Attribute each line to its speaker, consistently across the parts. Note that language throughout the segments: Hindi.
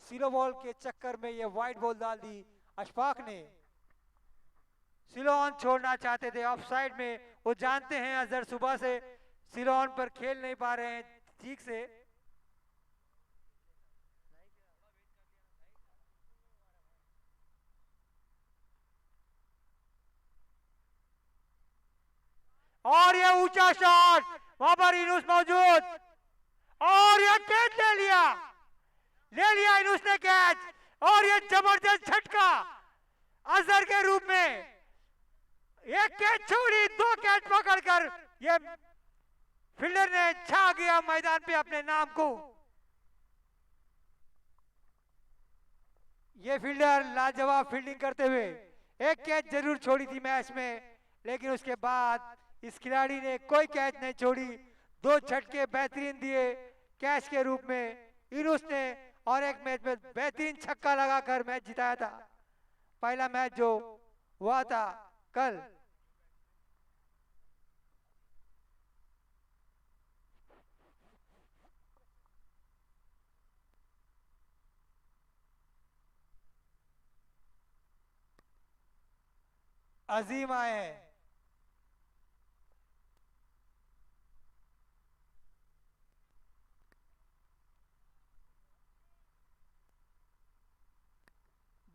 Speaker 1: सिलो बॉल के चक्कर में ये वाइट बॉल डाल दी अशफाक ने। सिलोन छोड़ना चाहते थे ऑफ साइड में, वो जानते हैं अजहर सुबह से सिलोन पर खेल नहीं पा रहे हैं ठीक से। और ये ऊंचा शॉट, वहां पर इनूस मौजूद, और ये कैच ले लिया इनूस ने कैच। और ये जबरदस्त झटका अजहर के रूप में, एक कैच छोड़ी, दो कैच पकड़कर ये फील्डर ने छा गया मैदान पे अपने नाम को। ये फील्डर लाजवाब फील्डिंग करते हुए, एक कैच जरूर छोड़ी थी मैच में, लेकिन उसके बाद इस खिलाड़ी ने कोई कैच नहीं छोड़ी, दो झटके बेहतरीन दिए कैच के रूप में इनुस ने, और एक मैच में बेहतरीन छक्का लगाकर मैच जिताया था। पहला मैच जो हुआ था कल। अजीम आए हैं।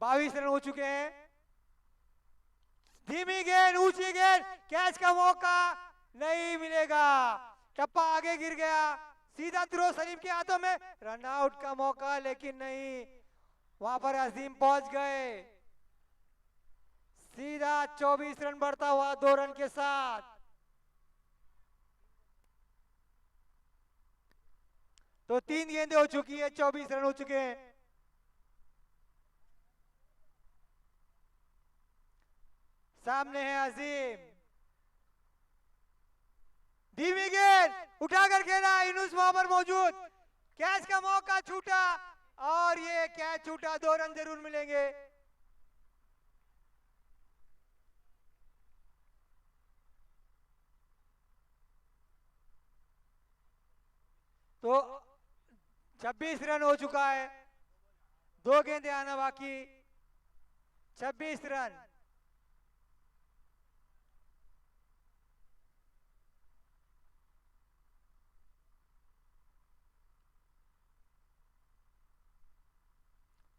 Speaker 1: बाईस रन हो चुके हैं। धीमी गेंद, ऊंची गेंद, कैच का मौका नहीं मिलेगा, टप्पा आगे गिर गया, सीधा थ्रो सलीम के हाथों में, रन आउट का मौका लेकिन नहीं, वहां पर अजीम पहुंच गए। सीधा 24 रन बढ़ता हुआ 2 रन के साथ। तो 3 गेंदें हो चुकी है, 24 रन हो चुके हैं। सामने है अजीम, धीमी गेंद उठाकर खेला, इनुस वहां पर मौजूद, कैच का मौका छूटा, और ये कैच छूटा, 2 रन जरूर मिलेंगे। तो 26 रन हो चुका है, 2 गेंदें आना बाकी, 26 रन।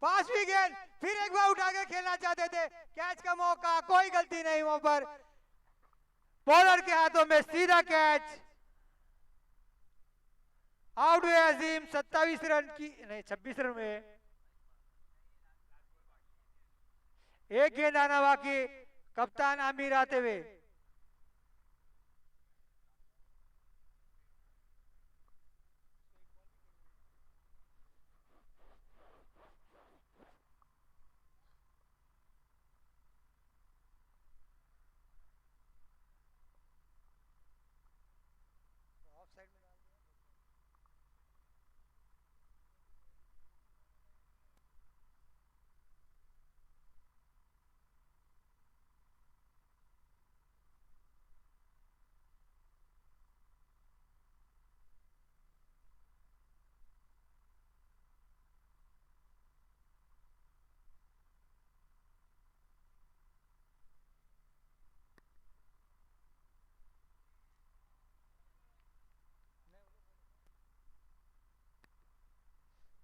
Speaker 1: पांचवी गेंद, फिर एक बार उठा के खेलना चाहते थे, कैच का मौका, कोई गलती नहीं वहां पर, बॉलर के हाथों में सीधा कैच, आउट हुए अजीम 27 रन की, नहीं 26 रन में। एक गेंद आना बाकी, कप्तान आमिर आते हुए।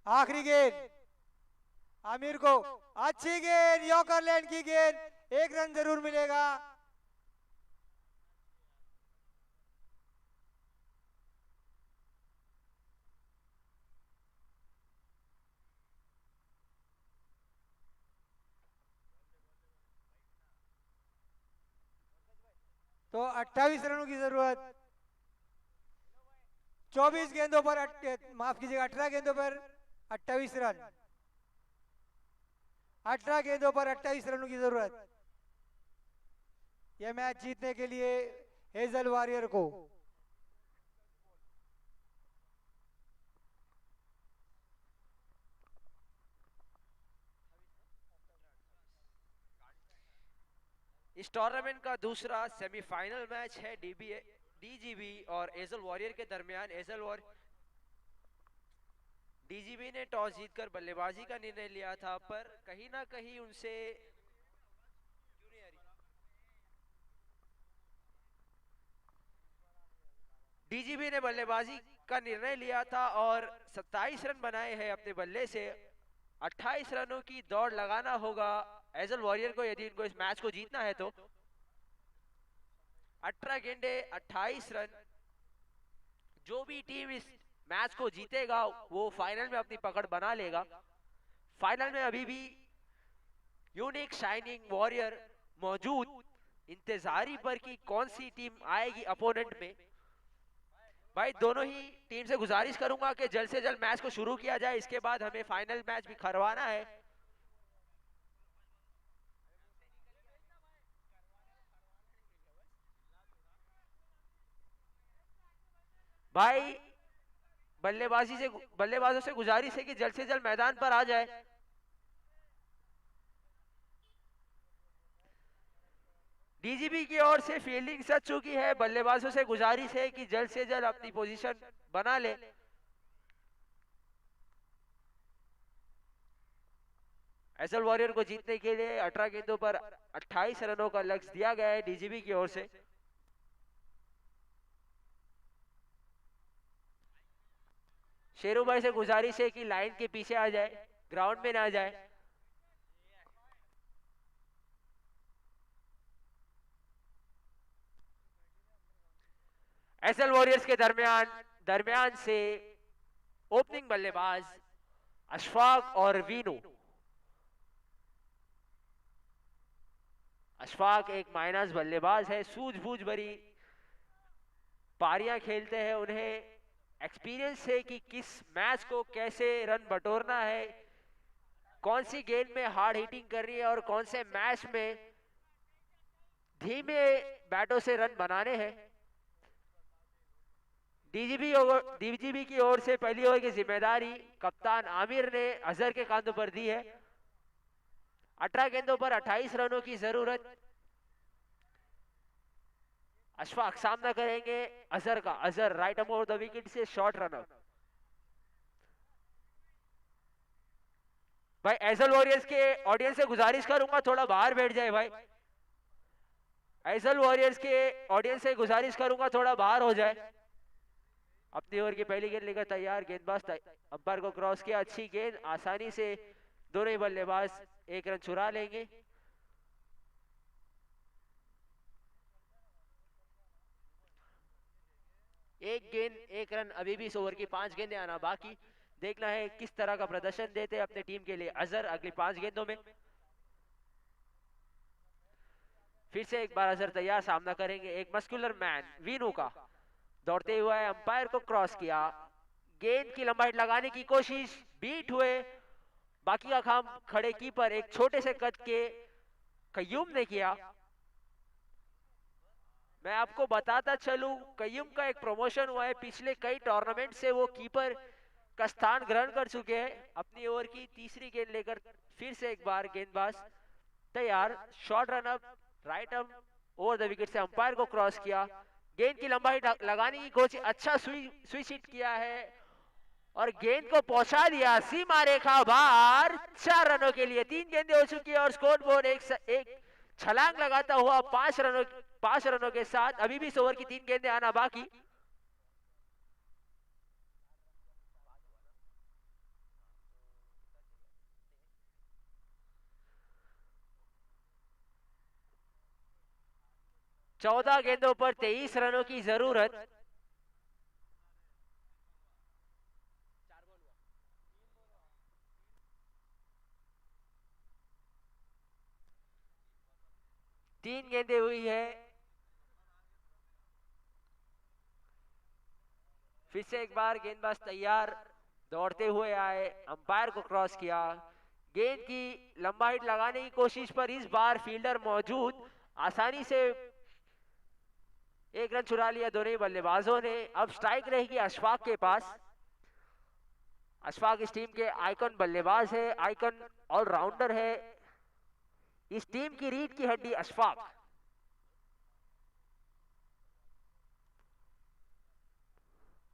Speaker 1: आखिरी गेंद आमिर को, अच्छी गेंद, यॉर्कर लैंड की गेंद, 1 रन जरूर मिलेगा। तो 28 रनों की जरूरत, 24 गेंदों पर माफ कीजिएगा 18 गेंदों पर 28 रन, 18 गेंदों पर 28 रनों की जरूरत, यह मैच जीतने के लिए हेजल वॉरियर को।
Speaker 2: इस टूर्नामेंट का दूसरा सेमीफाइनल मैच है डीजीबी और एजल वॉरियर के दरमियान। एजल वॉरियर डीजीबी ने टॉस जीतकर बल्लेबाजी का निर्णय लिया था, पर कहीं ना कहीं उनसे डीजीबी ने बल्लेबाजी का निर्णय लिया था और 27 रन बनाए हैं अपने बल्ले से। 28 रनों की दौड़ लगाना होगा एजल वॉरियर को यदि इनको इस मैच को जीतना है तो। 18 गेंदे 28 रन। जो भी टीम इस मैच को जीतेगा वो फाइनल में अपनी पकड़ बना लेगा। फाइनल में अभी भी यूनिक शाइनिंग वॉरियर मौजूद। इंतजारी पर कि कौन सी टीम आएगी अपोनेंट में। भाई दोनों ही टीम से गुजारिश करूंगा कि जल्द से जल्द मैच को शुरू किया जाए, इसके बाद हमें फाइनल मैच भी करवाना है। भाई बल्लेबाजों से गुजारिश है कि जल्द से जल्द मैदान पर आ जाए। डीजीबी की ओर से फील्डिंग सच चुकी है, बल्लेबाजों से गुजारिश है कि जल्द से जल्द अपनी पोजीशन बना ले। एसएल वॉरियर को जीतने के लिए 18 गेंदों पर 28 रनों का लक्ष्य दिया गया है डीजीबी की ओर से। शेरू भाई से गुजारिश है कि लाइन के पीछे आ जाए, ग्राउंड में ना जाए। एसएल वॉरियर्स के दरमियान से ओपनिंग बल्लेबाज अशफाक और वीनू। अशफाक एक माइनस बल्लेबाज है, सूझबूझ भरी पारियां खेलते हैं। उन्हें एक्सपीरियंस है कि किस मैच को कैसे रन बटोरना है, कौन सी गेंद में हार्ड हिटिंग करनी है और कौन से मैच में धीमे बैटों से रन बनाने हैं। डीजीबी की ओर से पहली ओवर की जिम्मेदारी कप्तान आमिर ने अजहर के कांधों पर दी है। 18 गेंदों पर 28 रनों की जरूरत। अशफाक सामना करेंगे अजहर का। Azhar right um over the wicket से शॉर्ट रनर। भाई एजल वॉरियर्स के ऑडियंस से गुजारिश करूंगा थोड़ा बाहर बैठ जाए भाई। एजल वॉरियर्स के ऑडियंस से गुजारिश करूंगा थोड़ा बाहर हो जाए। अपनी ओवर की पहली गेंद लेकर तैयार, गेंदबाज अंपायर को क्रॉस किया, अच्छी गेंद, आसानी से दोनों ही बल्लेबाज एक रन चुरा लेंगे। एक गेंद एक रन, अभी भी इस ओवर की 5 गेंदें आना बाकी। देखना है किस तरह का प्रदर्शन देते हैं अपने टीम के लिए अजहर अगली 5 गेंदों में। फिर से एक बार अजहर तैयार, सामना करेंगे एक मस्कुलर मैन वीनू का। दौड़ते हुए अंपायर को क्रॉस किया, गेंद की लंबाई लगाने की कोशिश, बीट हुए। बाकी का काम खड़े कीपर एक छोटे से कद के कयूम ने किया। मैं आपको बताता चलूं कयूम का एक प्रमोशन हुआ है, पिछले कई टूर्नामेंट से वो कीपर का स्थान ग्रहण कर चुके हैं। अपनी ओवर की तीसरी गेंद लेकर फिर से एक बार गेंदबाज तैयार, short run up, right up over the wicket से अंपायर को क्रॉस किया, गेंद की लंबाई लगाने की कोशिश, अच्छा स्विच हिट किया है और गेंद को पहुंचा दिया सीमा रेखा बाहर। 4 रनों के लिए 3 गेंदें हो चुकी है और स्कोर बोर्ड एक छलांग लगाता हुआ 5 रनों के साथ अभी भी इस ओवर की 3 गेंदें आना बाकी। चौदह गेंदों पर 23 रनों की जरूरत। तीन गेंदें हुई है। फिर से एक बार गेंदबाज तैयार, दौड़ते हुए आए, अंपायर को क्रॉस किया, गेंद की लंबाई लगाने की कोशिश पर इस बार फील्डर मौजूद, आसानी से एक रन चुरा लिया दोनों ही बल्लेबाजों ने। अब स्ट्राइक रहेगी अशफाक के पास। अशफाक इस टीम के आइकन बल्लेबाज है, आइकन ऑलराउंडर है। इस टीम की रीढ़ की हड्डी अशफाक।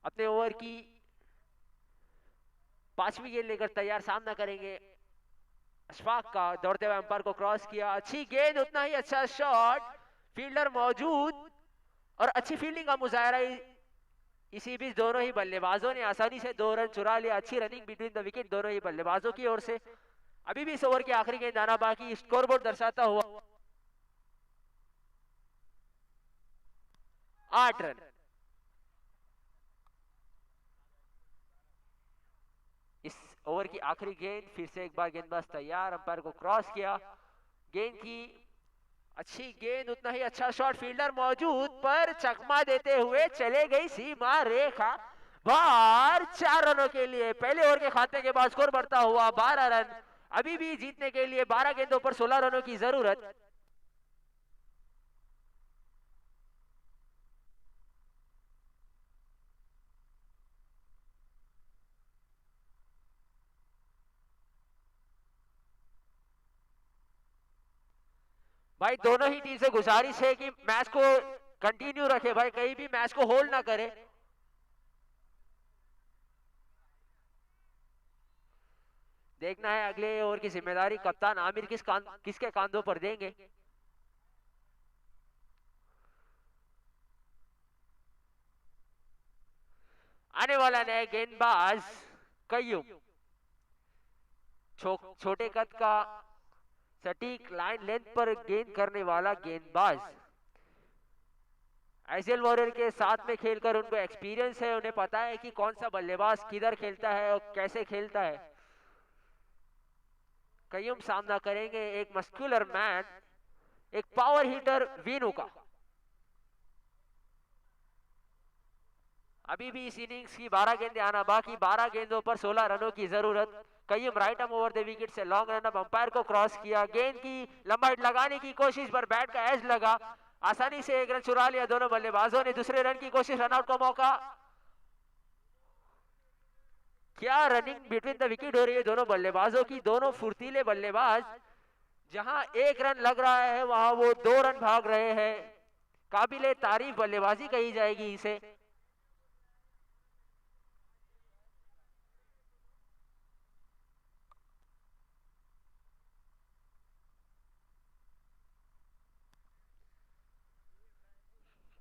Speaker 2: अपने ओवर की पांचवी गेंद लेकर तैयार, सामना करेंगे अशफाक का। दौड़ते हुए अंपायर को क्रॉस किया, अच्छी गेंद, उतना ही अच्छा शॉट, फील्डर मौजूद और अच्छी फील्डिंग का मुजाहरा। इसी बीच दोनों ही बल्लेबाजों ने आसानी से 2 रन चुरा लिया। अच्छी रनिंग बिटवीन द विकेट दोनों ही बल्लेबाजों की ओर से। अभी भी इस ओवर की आखिरी गेंद आना बाकी। स्कोरबोर्ड दर्शाता हुआ 8 रन। इस ओवर की आखिरी गेंद, फिर से एक बार गेंदबाज तैयार, अंपायर को क्रॉस किया, गेंद की अच्छी गेंद, उतना ही अच्छा शॉट, फील्डर मौजूद पर चकमा देते हुए चले गई सीमा रेखा बाहर। 4 रनों के लिए पहले ओवर के खाते के बाद स्कोर बढ़ता हुआ 12 रन। अभी भी जीतने के लिए 12 गेंदों पर 16 रनों की जरूरत। भाई दोनों ही टीम से गुजारिश है कि मैच को कंटिन्यू रखे भाई, कहीं भी मैच को होल्ड ना करे। देखना है अगले ओवर की जिम्मेदारी कप्तान आमिर किसके कांधों पर देंगे। आने वाला नया गेंदबाज कय्यूम, छोटे कद का, सटीक लाइन लेंथ पर गेंद करने वाला गेंदबाज। आईसीएल वॉरियर के साथ में खेलकर उनको एक्सपीरियंस है, उन्हें पता है कि कौन सा बल्लेबाज किधर खेलता है और कैसे खेलता है। कय्यूम सामना करेंगे एक मस्कुलर मैन, एक पावर हिटर वीनू का। अभी भी इस इनिंग्स की 12 गेंदें आना बाकी। 12 गेंदों पर 16 रनों की जरूरत। Qayyum right arm over the wicket से लॉन्ग रन अप, अंपायर को क्रॉस किया, गेंद की लंबा हिट लगाने की कोशिश पर बैट का एज लगा, आसानी से 1 रन चुरा लिया दोनों बल्लेबाजों ने। दूसरे रन की कोशिश, रनआउट का मौका। क्या रनिंग बिटवीन द विकेट हो रही है दोनों बल्लेबाजों की। दोनों फुर्तीले बल्लेबाज, जहां 1 रन लग रहा है वहां वो 2 रन भाग रहे हैं। काबिले तारीफ बल्लेबाजी कही जाएगी इसे।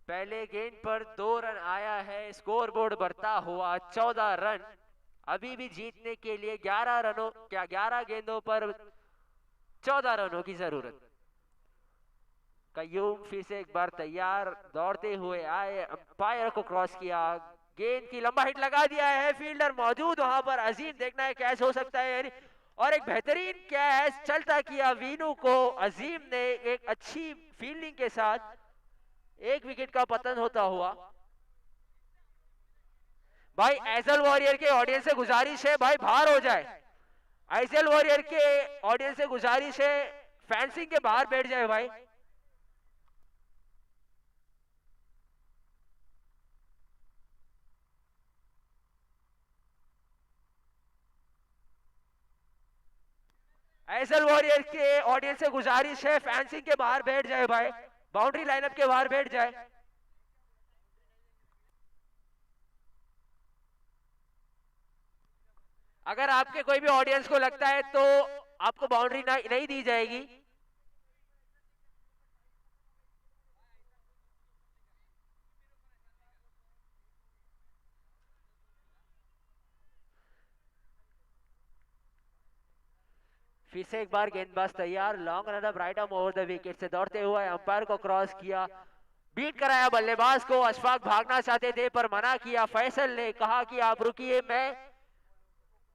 Speaker 2: पहले गेंद पर 2 रन आया है, स्कोरबोर्ड बढ़ता हुआ 14 रन। अभी भी जीतने के लिए 11 गेंदों पर 14 रनों की जरूरत। कय्यूम फिर से एक बार तैयार, दौड़ते हुए आए, अंपायर को क्रॉस किया, गेंद की लंबा हिट लगा दिया है, फील्डर मौजूद वहां पर। अजीम, देखना है कैच हो सकता है यानी, और एक बेहतरीन कैच चलता किया वीनू को। अजीम ने एक अच्छी फील्डिंग के साथ 1 विकेट का पतन होता हुआ। भाई आईसीएल वॉरियर के ऑडियंस से गुजारिश है भाई बाहर हो जाए। आईसीएल वॉरियर के ऑडियंस से गुजारिश है फैंसिंग के बाहर बैठ जाए भाई। आईसीएल वॉरियर के ऑडियंस से गुजारिश है फैंसिंग के बाहर बैठ जाए भाई, बाउंड्री लाइनअप के बाहर बैठ जाए। अगर आपके कोई भी ऑडियंस को लगता है तो आपको बाउंड्री नहीं दी जाएगी। फिर से एक बार गेंदबाज तैयार, long run up right arm over the wicket से दौड़ते हुए अंपायर को क्रॉस किया, बीट कराया बल्लेबाज को। अशफाक भागना चाहते थे पर मना किया। फैसल ने कहा कि आप रुकिए,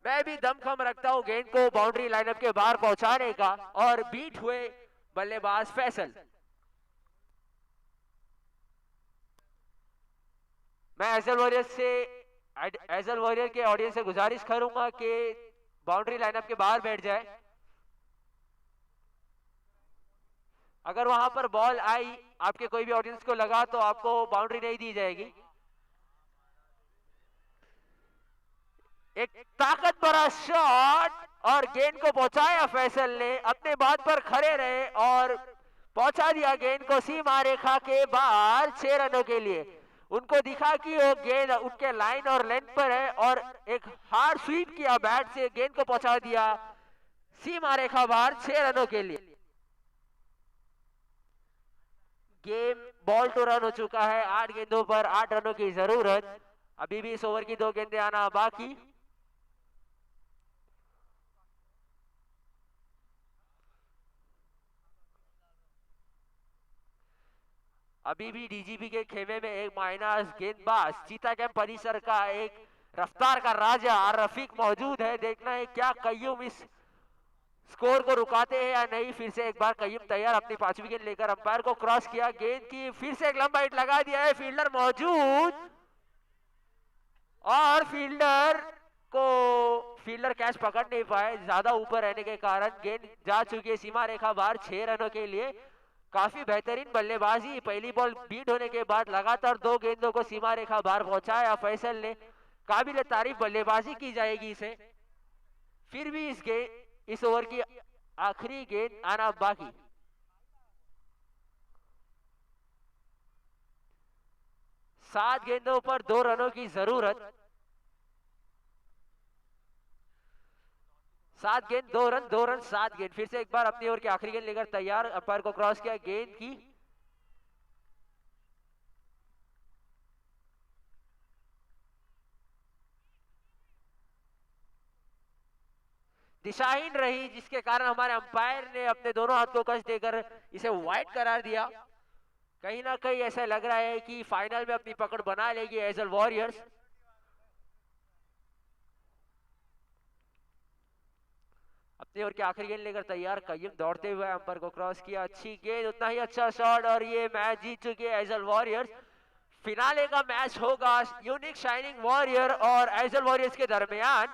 Speaker 2: मैं भी दमखम रखता हूं गेंद को बाउंड्री लाइनअप के बाहर पहुंचाने का। और बीट हुए बल्लेबाज फैसल। मैं आईसीएल वॉरियर के ऑडियंस से गुजारिश करूंगा कि बाउंड्री लाइनअप के बाहर बैठ जाए। अगर वहां पर बॉल आई, आपके कोई भी ऑडियंस को लगा तो आपको बाउंड्री नहीं दी जाएगी। एक ताकत भरा शॉट और गेंद को पहुंचाया फैसल ने। अपने बात पर खड़े रहे और पहुंचा दिया गेंद को सीमा रेखा के बाहर 6 रनों के लिए। उनको दिखा कि वो गेंद उनके लाइन और लेंथ पर है और एक हार्ड स्वीप किया बैट से, गेंद को पहुंचा दिया सीमा रेखा बाहर 6 रनों के लिए। गेम बॉल टू रन हो चुका है, 8 गेंदों पर 8 रनों की जरूरत। अभी भी इस ओवर की 2 गेंदें आना बाकी। अभी भी डीजीपी के खेमे में एक माइनस गेंदबाज चीता कैंप परिसर का एक रफ्तार का राजा रफीक मौजूद है। देखना है क्या कय्यूम इस स्कोर को रुकाते हैं या नहीं। फिर से एक बार कय्यूम तैयार, अपनी 5वीं गेंद लेकर अंपायर को क्रॉस किया, गेंद की फिर से एक लंबा हिट लगा दिया है, फील्डर मौजूद और फील्डर कैच पकड़ नहीं पाए, ज्यादा ऊपर रहने के कारण गेंद जा चुकी है सीमा रेखा बाहर 6 रनों के लिए। काफी बेहतरीन बल्लेबाजी, पहली बॉल बीट होने के बाद लगातार 2 गेंदों को सीमा रेखा बाहर पहुंचाया फैसल ने। काबिल तारीफ बल्लेबाजी की जाएगी इसे। फिर भी इस ओवर की आखिरी गेंद आना बाकी। सात गेंदों पर 2 रनों की जरूरत। 7 गेंद 2 रन, 2 रन 7 गेंद। फिर से एक बार अपनी ओर की आखिरी गेंद लेकर तैयार, अंपायर को क्रॉस किया, गेंद की दिशाहीन रही, जिसके कारण हमारे अंपायर ने अपने दोनों हाथ को कस देकर इसे वाइड करार दिया। कहीं ना कहीं ऐसा लग रहा है कि फाइनल में अपनी पकड़ बना लेगी एजल वॉरियर्स। अपनी ओर की आखिरी गेंद लेकर तैयार, कय्यूम दौड़ते हुए अंपायर को क्रॉस किया, अच्छी गेंद, उतना ही अच्छा शॉट और ये मैच जीत चुके हैं एजल वॉरियर्स। फिनाले का मैच होगा यूनिक शाइनिंग वॉरियर और एजल वॉरियर्स के दरमियान।